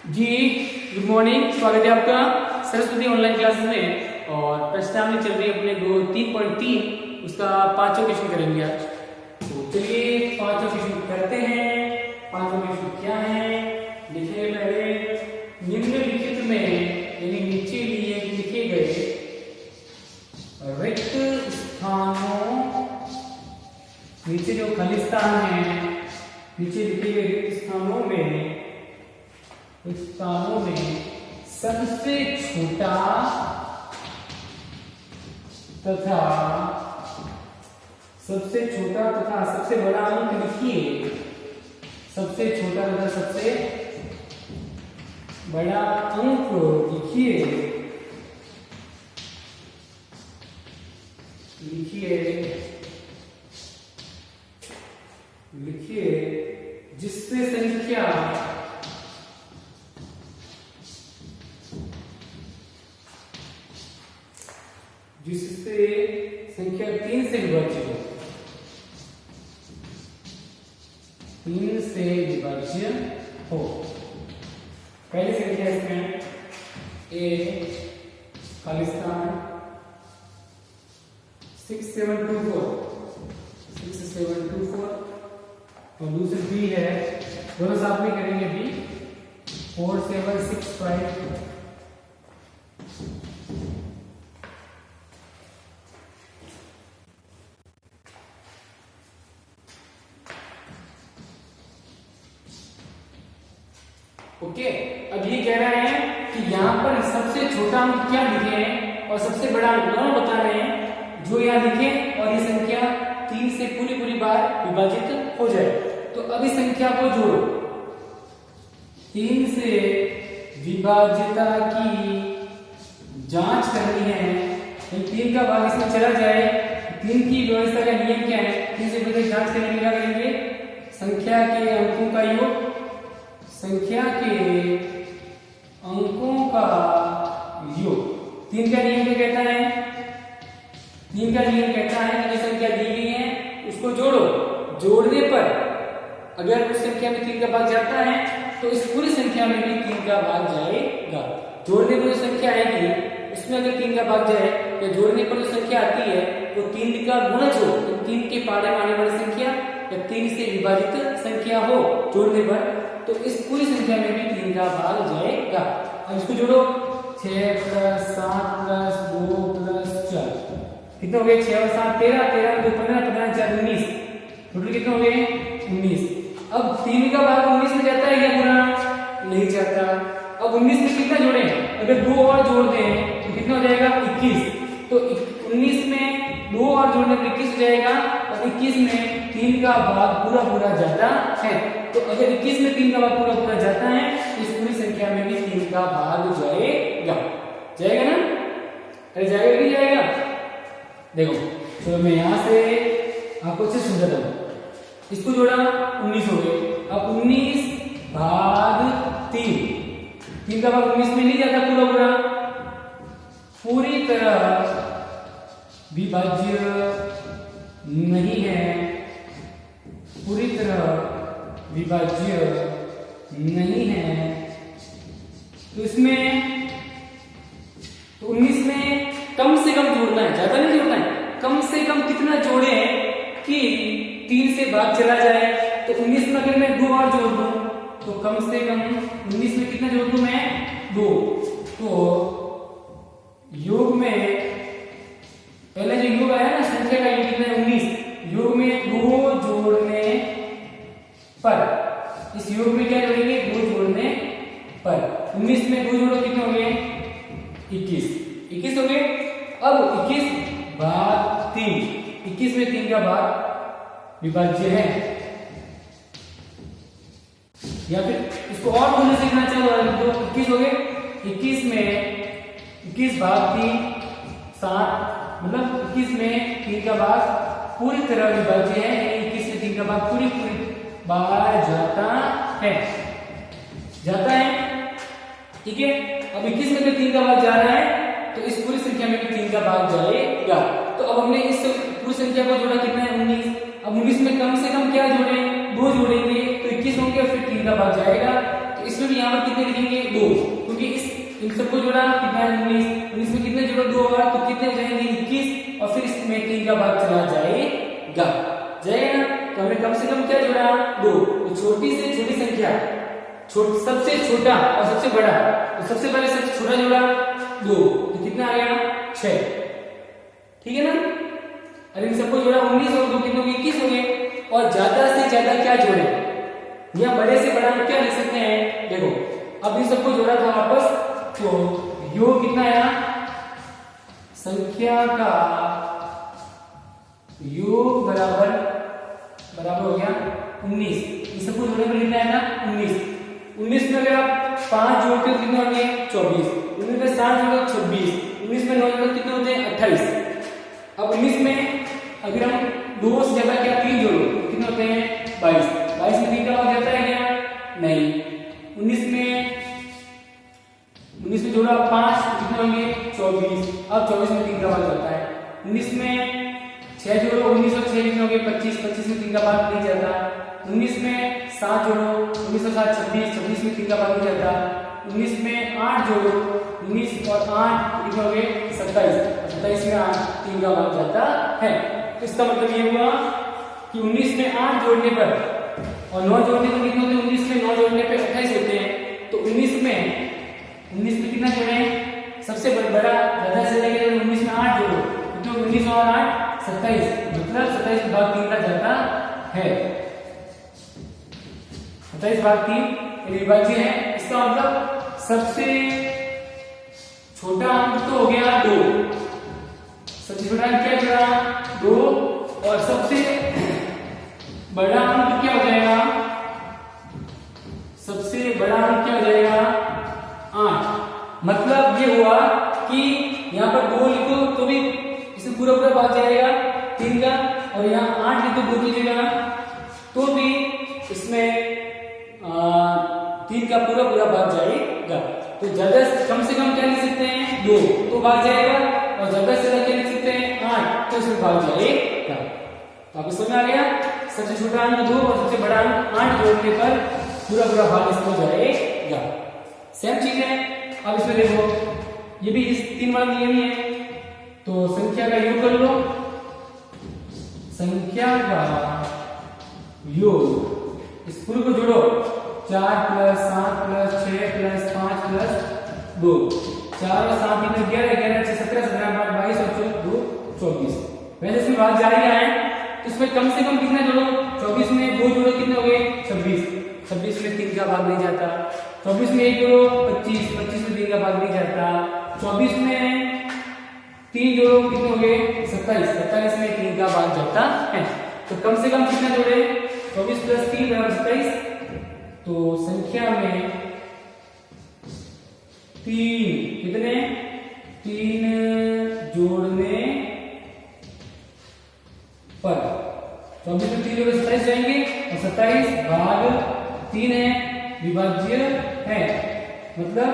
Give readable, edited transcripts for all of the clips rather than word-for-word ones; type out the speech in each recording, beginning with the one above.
जी good morning, स्वागत है आपका सरस्वती ऑनलाइन क्लासेस में। और प्रश्नावली चल रही है अपने 3.3 उसका पांचों क्वेश्चन करेंगे आज। तो चलिए पांचों क्वेश्चन करते हैं। पांचों क्वेश्चन क्या है लिखेंगे पहले। निम्नलिखित में यानी नीचे लिखे गए रिक्त स्थानों, नीचे जो खाली स्थान है, नीचे लिखे गए रिक्त स्थानों में सबसे छोटा तथा सबसे बड़ा अंक लिखिए। सबसे छोटा तथा सबसे बड़ा अंक लिखिए जिससे संख्या जिससे संख्या 3 से विभाज्य हो। 3 से विभाज्य हो। पहली संख्या इसमें ए खाली स्थान 6724 और दूसरी बी है, दोनों साथ में करेंगे। बी 4765। ओके, अब ये कह रहा है कि यहाँ पर सबसे छोटा अंक क्या लिखे हैं और सबसे बड़ा अंक दोनों बता रहे हैं जो यहाँ लिखे, और ये संख्या 3 से पूरी बार विभाजित हो जाए। तो अब इस संख्या को जोड़ो। 3 से विभाज्यता की जांच करनी है। 3 का भाग इसमें चला जाए। 3 की व्यवस्था का नियम क्या है? 3 से विभाजित जांच करने के क्या करेंगे? संख्या के अंकों का योग, संख्या के अंकों का योग। 3 का नियम क्या कहता है? 3 का नियम कहता है कि जो संख्या दी गई है उसको जोड़ो। जोड़ने पर अगर उस संख्या में 3 का भाग जाता है तो इस पूरी संख्या में भी 3 का भाग जाएगा। जोड़ने पर जो संख्या आएगी उसमें अगर 3 का भाग जाए या जोड़ने पर जो संख्या आती है वो 3 का गुणज हो, 3 के पारे आने वाली संख्या या 3 से विभाजित संख्या हो जोड़ने पर, तो इस पूरी संख्या में भी 3 का भाग जाएगा। अब इसको जोड़ो। 6 + 7 + 2 + 4 कितने हो गए? 6 और 7 13, 13 2 15, 15 4 19, टोटल कितने हो गए? 19। अब 3 का भाग 19 में जाता है क्या पूरा? नहीं जाता। अब 19 में कितना जोड़े? अगर 2 और जोड़ दें तो कितना हो जाएगा? 21। तो 19 में 2 और जोड़ने पर 21 हो जाएगा और 21 में 3 का भाग पूरा जाता है। तो अगर 21 में 3 का भाग पूरा जाता है तो इस पूरी संख्या में भी 3 का भाग जाएगा ना? अरे जाएगा कि नहीं जाएगा? देखो चलो मैं यहां से आपको अच्छे समझाता हूं। इसको जोड़ा 19 हो गए। अब 19 भाग 3 का भाग 19 में नहीं जाता पूरा पूरी तरह विभाज्य नहीं है। पूरी तरह विभाज्य नहीं है। तो इसमें तो 19 में कम से कम जोड़ना है, ज्यादा नहीं जोड़ना है। कम से कम कितना जोड़े कि 3 से भाग चला जाए। तो 19 में अगर मैं 2 और जोड़ दूं तो कम से कम 19 में कितना जोड़ दूं मैं? 2। तो योग में पहले जो योग आया ना, संख्या का योग कितना है? 19। योग में 2 जोड़ने पर, इस योग में क्या जोड़ेंगे? 2 जोड़ने पर 19 में 2 जोड़ो कितने हो गए? 21 हो गए। अब 21 भाग 3, 21 में 3 का भाग विभाज्य है। या फिर इसको और बोलने सीखना चाहो तो 21 हो गए। 21 में 21 भाग 3 7, मतलब 21 में 3 का भाग पूरी तरह विभाज्य है। 21 में 3 का भाग पूरी बार जाता है। ठीक है। अब 21 में 3 का भाग जा रहा है तो इस पूरी संख्या में भी 3 का भाग जाएगा। तो अब हमने इस पूरी संख्या को जोड़ा कितना है? 19। अब 19 में कम से कम क्या जोड़े? 2 जोड़ेंगे तो 21 होंगे और फिर 3 का भाग जाएगा। तो इसमें भी यहाँ पर कितने लिखेंगे 2, क्योंकि इन सबको जोड़ा कितना 19 में कितने जोड़ो 2 और तो कितने हो जाएंगे 21 और फिर इसमें 3 का भाग चला जाएगा ना। तो हमने कम से कम क्या जोड़ा 2, तो छोटी से छोटी संख्या सबसे छोटा और सबसे बड़ा, तो सबसे पहले सबसे छोटा जोड़ा 2, तो कितना आ गया 6, ठीक है ना। और इन सबको जोड़ा 19 और 2 कितने हो गए 21 हो गए। और ज्यादा से ज्यादा क्या जोड़े, या बड़े से बड़ा क्या लिख सकते हैं, देखो अब इन सबको जोड़ा था वापस, तो योग कितना आया, संख्या का योग बराबर हो गया 19। इन सबको जोड़ने पर कितना आएगा 19 में अगर आप 5 जोड़ते हो कितने होंगे 24, 19 में 7 जोड़ो 26, 19 में 9 जोड़ो कितने होते हैं 28। अब 19 में अगर हम 2 से ज्यादा क्या 3 जोड़ो तो कितने होते हैं 22 में 3 का भाग जाता है क्या नहीं। 19 में जोड़ा 5 कितने होंगे 24, अब 24 में 3 का भाग जाता है। 19 में 6 जोड़ो 19 और 6 कितने होंगे 25 में 3 का भाग नहीं जाता। 19 में 7 जोड़ो 19 और 7 26 में 3 का भाग नहीं जाता। 19 में 8 जोड़ो 19 और 8 कितने हो गए 27 में 8 3 का भाग जाता है। इसका मतलब ये हुआ कि 19 में 8 जोड़ने पर और 9 जोड़ने पर कितने होते हैं, 19 में 9 जोड़ने पर 28 होते हैं। तो 19 में कितना जोड़े सबसे बड़ा ज्यादा से लेके 19 में 8 जोड़ो कितने 19 और 8 27, मतलब 27 भाग 3 का जाता है। 27 भाग 3 विभाज्य है। इसका मतलब सबसे छोटा अंक तो हो गया 2, सबसे छोटा अंक क्या जोड़ा 2 और सबसे बड़ा अंक क्या हो जाएगा, सबसे बड़ा अंक क्या हो जाएगा 8। मतलब ये हुआ कि यहाँ पर 2 लिखो तो भी इसे पूरा भाग जाएगा 3 का, और यहाँ 8 लिखो 2 की जगह तो भी इसमें 3 का पूरा भाग जाएगा। तो ज्यादा कम से कम क्या लिख सकते हैं 2 तो भाग जाएगा, और ज्यादा से ज्यादा क्या लिख सकते हैं 8 तो इसमें भाग जाएगा। तो आपको समझ में आ गया, सबसे छोटा अंक 2 और सबसे बड़ा अंक 8 जोड़ने पर पूरा भाग इसमें जाएगा। सेम चीज है। अब इसमें देखो ये भी इस 3 वाला नियम ही है, तो संख्या का योग कर लो, संख्या का योग इस पूरे को जोड़ो 4 + 7 + 6 + 5 + 2, 4 और 7 कितने 11 11 6 17 17 22 और 2 24। वैसे इसमें भाग जा रही है तो इसमें कम से कम कितना जोड़ो 24 में 2 जोड़ो कितने हो गए 26 में 3 का भाग नहीं जाता। 24 में 1 जोड़ो 25 में 3 का भाग नहीं जाता। 24 में 3 जोड़ो कितने हो गए 27 में 3 का भाग जाता है। तो कम से कम कितना जोड़े 24 + 3 = 27। तो संख्या में 3 जोड़ने पर 24 में 3 जोड़े 27 जाएंगे, और 27 भाग 3 है विभाज्य है, मतलब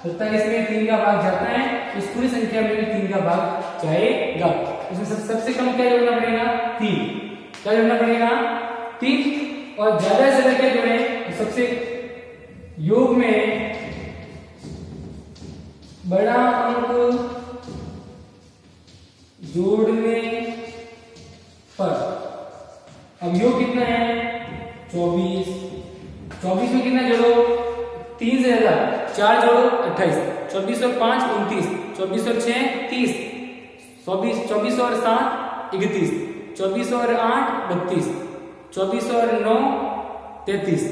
27 में 3 का भाग जाता है। इस पूरी संख्या में भी 3 का भाग जाएगा। इसमें सबसे कम क्या जोड़ना पड़ेगा 3, क्या जोड़ना पड़ेगा 3, और ज्यादा से ज्यादा क्या जोड़े तो सबसे योग में बड़ा अंक जोड़ने पर, अब योग कितना है 24 में कितना जोड़ो 3 से ज्यादा 4 जोड़ो 28, 24 और 5 29, 24 और 6 30, 24 और 7 31, 24 और 8 32, 24 और 9 33,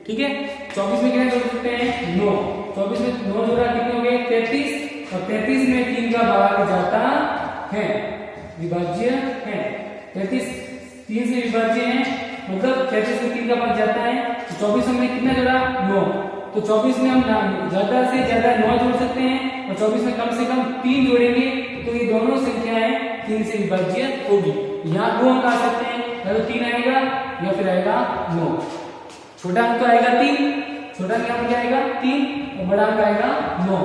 ठीक है। 24 में कितना जोड़ सकते हैं 9, 24 में 9 जोड़ा कितने हो गए 33, और 33 में 3 का भाग जाता है, विभाज्य है। 33 3 से विभाज्य है, मतलब 33 में 3 का भाग जाता है। तो 24 में कितना जोड़ा 9, तो 24 में हम ज्यादा से ज्यादा 9 जोड़ सकते हैं, और 24 में कम से कम 3 जोड़ेंगे तो ये दोनों संख्याएं 3 से विभाज्य होगी। यहाँ 2 अंक आ सकते हैं, या तो 3 आएगा या फिर आएगा 9। छोटा अंक तो आएगा 3, छोटा अंक क्या आएगा 3, और बड़ा अंक आएगा 9।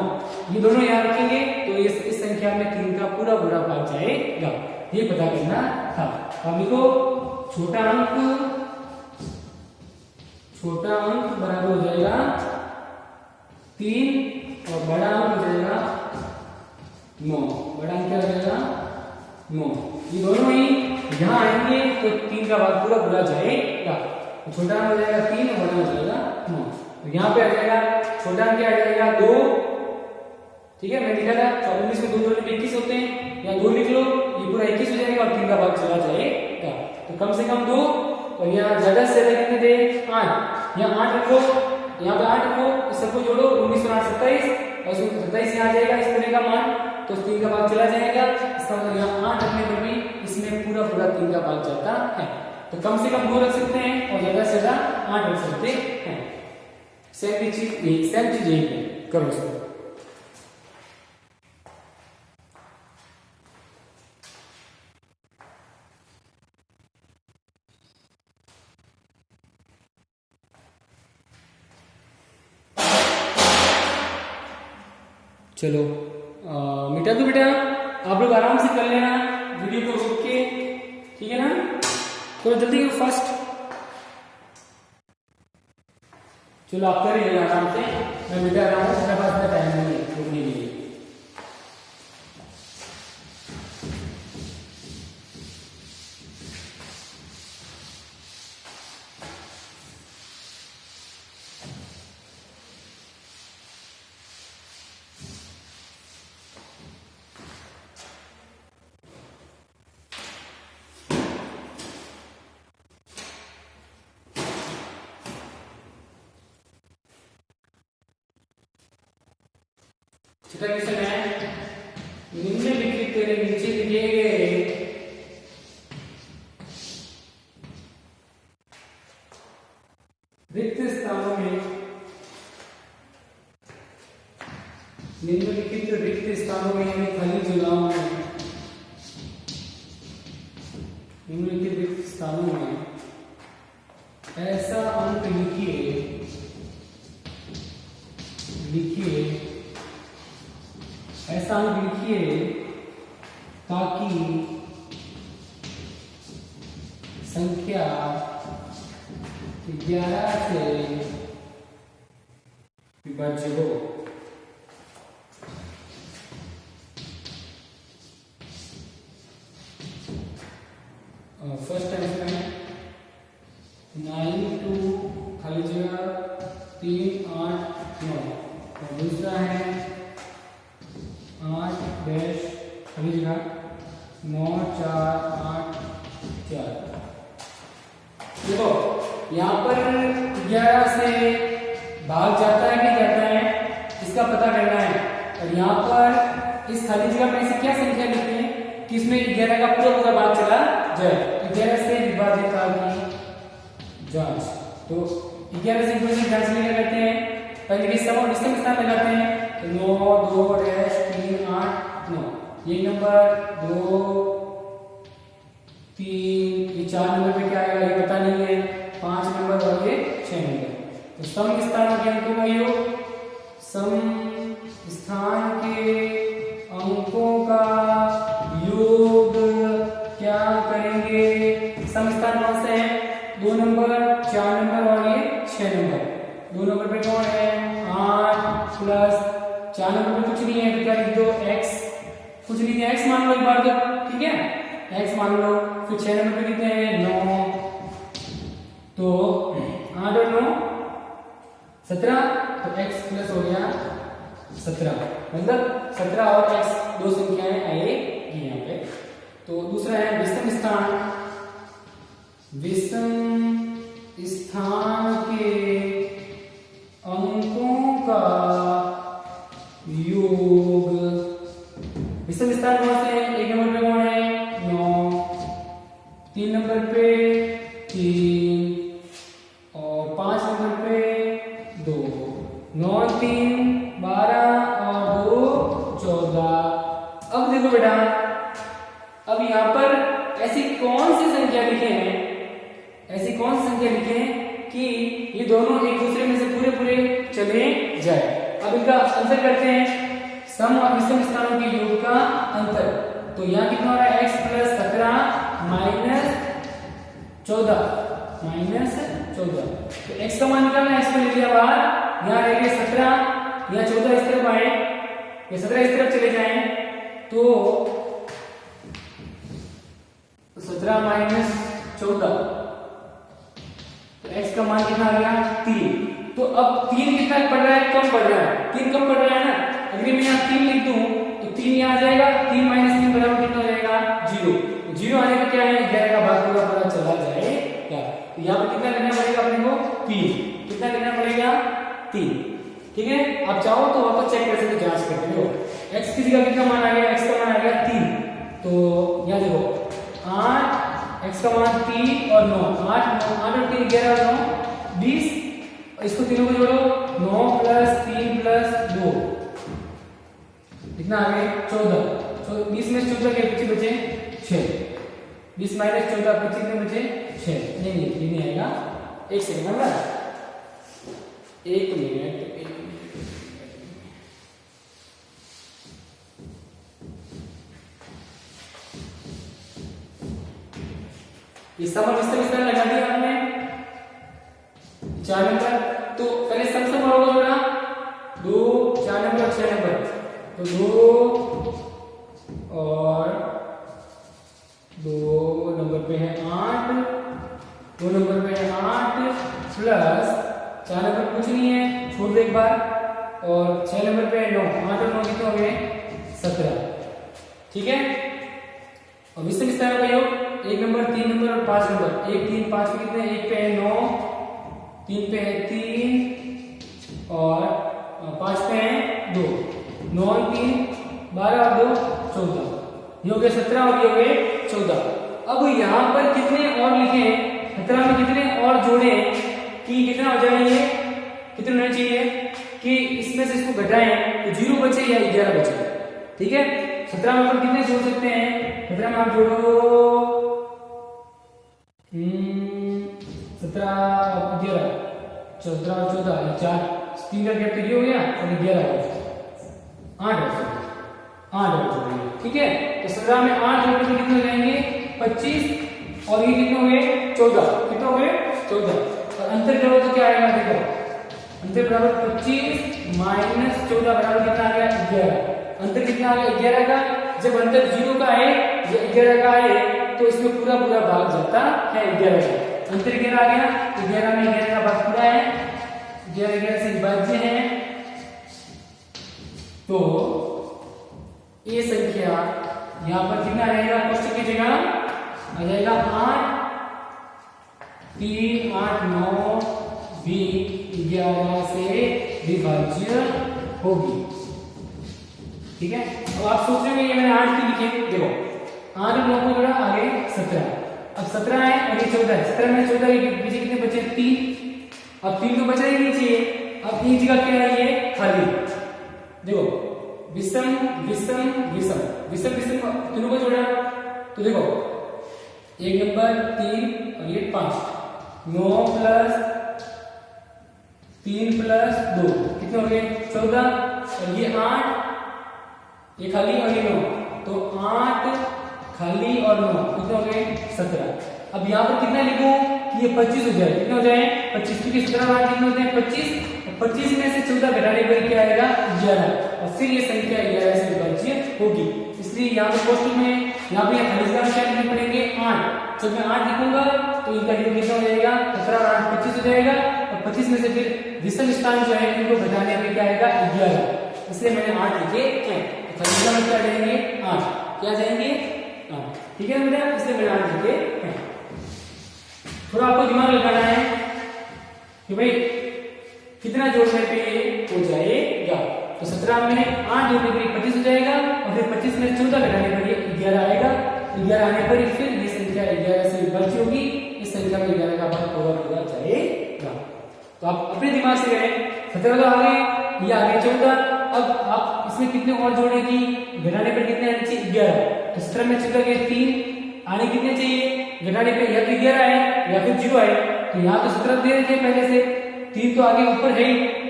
ये दोनों याद रखेंगे तो इस संख्या में 3 का पूरा भाग जाएगा, ये पता करना था। अब देखो छोटा अंक बराबर हो जाएगा 3 और बड़ा अंक हो जाएगा 9। बड़ा अंक क्या हो जाएगा 9। ये दोनों ही यहाँ आएंगे तो 3 का भाग पूरा पूरा जाएगा। तो छोटा अंक हो जाएगा 3 और बड़ा हो जाएगा 9। तो यहाँ पे आ जाएगा छोटा अंक क्या आ जाएगा 2। ठीक है, मैं लिखा था 19 में 2 2 21 होते हैं, यहाँ 2 लिख लो, ये पूरा 21 हो जाएगा और 3 का भाग चला जाएगा। तो कम से कम 2 और यहाँ ज्यादा से ज्यादा कितने दे 8, यहाँ 8 रखो, यहाँ पे 8 रखो, इस सबको जोड़ो 19 और 8 27 और 27 यहाँ आ जाएगा इस पूरे का मान, तो 3 का भाग चला जाएगा। इसका मतलब यहाँ 8 रखने पर भी इसमें पूरा पूरा 3 का भाग जाता है। तो कम से कम 2 रख सकते हैं और ज्यादा से ज्यादा 8 रख सकते हैं। सेम चीज यही करो इसको। चलो मिटा दो बेटा, आप लोग आराम से कर लेना वीडियो को रोक के, ठीक है ना। तो जल्दी करो फर्स्ट। चलो आप कर लेना आराम से, मैं मिटा रहा हूँ, मेरे पास टाइम नहीं है रोकने के लिए। छठा क्वेश्चन है, निम्नलिखित नीचे दिए गए रिक्त स्थानों में, निम्नलिखित रिक्त स्थानों में यानी खाली जगहों में, निम्नलिखित रिक्त स्थानों में ऐसा अंक लिखिए ऐसा अंक लिखिए ताकि संख्या 11 से विभाज्य हो। फर्स्ट आंसर है 9 2 खाली जगह 3 8 9 और दूसरा है 8 डैश खाली जगह 9 4 8 4। देखो यहाँ पर 11 से भाग जाता है नहीं जाता है इसका पता करना है, और यहाँ पर इस खाली जगह में से क्या संख्या लिखनी है कि इसमें 11 का पूरा पूरा भाग चला जाए। 11 से विभाजित की जांच, तो 11 से विभाजित जांच में क्या करते हैं, पहले विषम स्थान लगाते हैं, तो 9 2 डैश 3 8 9, ये नंबर 2 3, ये 4 नंबर पे क्या आएगा ये पता नहीं है, 5 नंबर और ये 6 नंबर। तो सम स्थानों के अंकों का योग, सम स्थान के अंकों का योग क्या करेंगे, सम स्थान कौन से हैं, 2 नंबर 4 नंबर और ये 6 नंबर। 2 नंबर पे कौन है 8 प्लस 4 नंबर पे कुछ नहीं है तो क्या लिख दो x, कुछ नहीं है x मान लो एक बार तो, ठीक है x मान लो। फिर 6 नंबर पे कितने हैं 9, तो 8 और 9 17, तो x प्लस हो गया 17, मतलब 17 और x दो संख्याएं आएगी यहाँ पे। तो दूसरा है विषम स्थान, विषम स्थान के अंकों का योग, विषम स्थान कौन से हैं, 1 नंबर पे कौन है 9, 3 नंबर पे 3 और 5 नंबर पे 2, 9 3 12 और 2 14। अब देखो बेटा, अब यहाँ पर ऐसी कौन सी संख्या लिखे हैं, ऐसी कौन सी संख्या लिखे हैं कि ये दोनों एक दूसरे में से पूरे पूरे चले जाए। अब इनका अंतर करते हैं, सम और विषम स्थानों के योग का अंतर। तो यहाँ कितना हो रहा है x प्लस 17 माइनस 14, तो x का मान निकालना है, x को ले लिया बाहर, यहाँ रह गए 17, यहाँ 14 इस तरफ आए, ये 17 इस तरफ चले जाएं तो 17 माइनस 14, तो x का मान कितना आ गया 3। तो अब 3 कितना पड़ रहा है, कम पड़ रहा है, 3 कम पड़ रहा है ना। अगर मैं यहाँ 3 लिख दूं तो 3 यहाँ आ जाएगा, 3 माइनस 3 बराबर कितना हो जाएगा 0। 0 आने पर क्या है 11 का भाग पूरा पूरा चला जाएगा। तो यहाँ पर कितना लेना पड़ेगा अपने को 3, कितना लेना पड़ेगा 3। ठीक है, आप चाहो तो वापस चेक कर सकते हो, जांच करके देखो x की जगह कितना मान आ गया, x का मान आ गया 3। तो यहाँ देखो 8, x का मान 3 और 9, 8 और 3 11 और 9 20, इसको तीनों को जोड़ो 9 प्लस 3 प्लस 2 कितना आ गया 14। 20 में 14 के पीछे बचे 6, 20 माइनस 14 पीछे कितने बचे 6। नहीं नहीं आएगा, एक सेकंड होगा, एक मिनट। इस समर विस्तार लगा दिया आपने 4 नंबर। तो पहले सम होगा जोड़ा 2 4 नंबर 6 नंबर, तो 2 और 2 नंबर पे है 8, 2 नंबर पे है 8 प्लस 4 नंबर कुछ नहीं है, छोड़ दो एक बार, और 6 नंबर पे है 9, 8 और 9 कितने हो गए 17। ठीक है, और विस्तार का योग 1 नंबर 3 नंबर और 5 नंबर, 1 3 5 पे कितने, 1 पे है 9, 3 पे है 3 और 5 पे है 2, 9 और 3 12 और 2 14, ये हो गए 17 और ये हो गए 14। अब यहाँ पर कितने और लिखे, 17 में कितने और जोड़े कि कितना हो जाएंगे, कितने होने चाहिए कि इसमें से इसको घटाएं तो 0 बचे या 11 बचे। ठीक है, 17 में कितने जोड़ सकते हैं, 17 में आप जोड़ो 17 11 14 और 14 4, 3 का गैप तो ये हो गया और 11 हो गया 8 हो गया। ठीक है, तो 17 में 8 जोड़ने पे कितने हो जाएंगे 25 और ये कितने हो गए 14, कितने हो गए 14, और अंतर करो तो क्या आएगा, देखो अंतर बराबर 25 माइनस 14 बराबर कितना आ गया 11। अंतर कितना आ गया 11 का। जब अंतर 0 का है या 11 का है तो इसमें पूरा पूरा भाग जाता है 11 का। अंतर 11 आ गया तो 11 में 11 का भाग पूरा है, 11 से विभाज्य है, तो ये संख्या यहाँ पर कितना रहेगा, कोष्टक की जगह आ जाएगा 8 3 8 9 भी 11 से विभाज्य होगी। ठीक है, अब आप सोच रहे हो ये मैंने 8 की लिखे, देखो 8 और 9 को जोड़ा आगे 17, अब 17 है और ये 14 है, 17 में 14 के पीछे कितने बचे 3, अब 3 तो बचा ही नहीं चाहिए, अब एक जगह क्या है ये खाली, देखो विषम विषम विषम विषम विषम तीनों को जोड़ा तो देखो 1 नंबर 3 और ये 5, 9 प्लस 3 प्लस 2 कितने हो गए 14, और ये 8, ये खाली और ये 9, तो 8 खाली और 9 कितने हो गए 17। अब यहाँ पर कितना लिखूं कि ये 25 हो जाए, कितने हो जाए 25, क्योंकि 17 बार कितने होते हैं 25, और 25 में से 14 घटाने पर क्या आएगा 11, और फिर ये संख्या 11 से विभाज्य होगी। इसलिए यहाँ पर कोष्टक में यहाँ पे खाली जगह क्या लिखने पड़ेंगे 8, जब मैं 8 लिखूंगा तो इनका योग कितना हो जाएगा 17 और 8 25 हो जाएगा, और 25 में से फिर विषम स्थान जो है इनको घटाने में क्या आएगा 11, इसलिए मैंने 8 लिखे हैं। खाली जगह में क्या जाएंगे 8, क्या जाएंगे 8। ठीक है बेटा, इसलिए मैंने 8 लिखे हैं। थोड़ा आपको दिमाग लगाना है कि भाई कितना जोड़ने पे हो जाएगा, तो 17 में 8 जोड़ने पर 25 हो जाएगा, और फिर 25 में 14 घटाने पर 11 आएगा, 11 आने पर फिर ये संख्या 11 से विभाज्य होगी, इस संख्या में 11 का भाग पूरा पूरा जाएगा। तो आप अपने दिमाग से करें, 17 तो आगे, ये आगे 14, अब आप इसमें कितने और जोड़ेगी, घटाने पर कितने आने चाहिए 11, तो 17 में 14 के 3 आने कितने चाहिए, घटाने पे या तो 11 है या फिर 0 है, तो यहाँ तो 17 दे रखे पहले से, 3 तो आगे ऊपर है,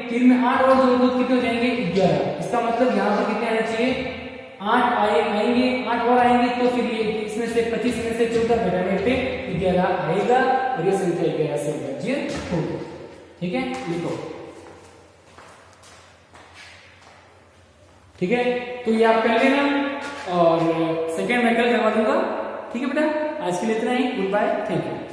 3 में 8 और जोड़ दो कितने हो जाएंगे 11, इसका मतलब यहाँ पर कितने आने चाहिए 8 आएंगे, 8 और आएंगे, तो फिर ये इसमें से 25 में से 14 घटाने पे 11 आएगा, और ये संख्या 11 से विभाज्य होगी। ठीक है, लिखो ठीक है, तो ये आप कर लेना और सेकेंड मैं कल करवा दूंगा। ठीक है बेटा, आज के लिए इतना ही। Goodbye, thank you.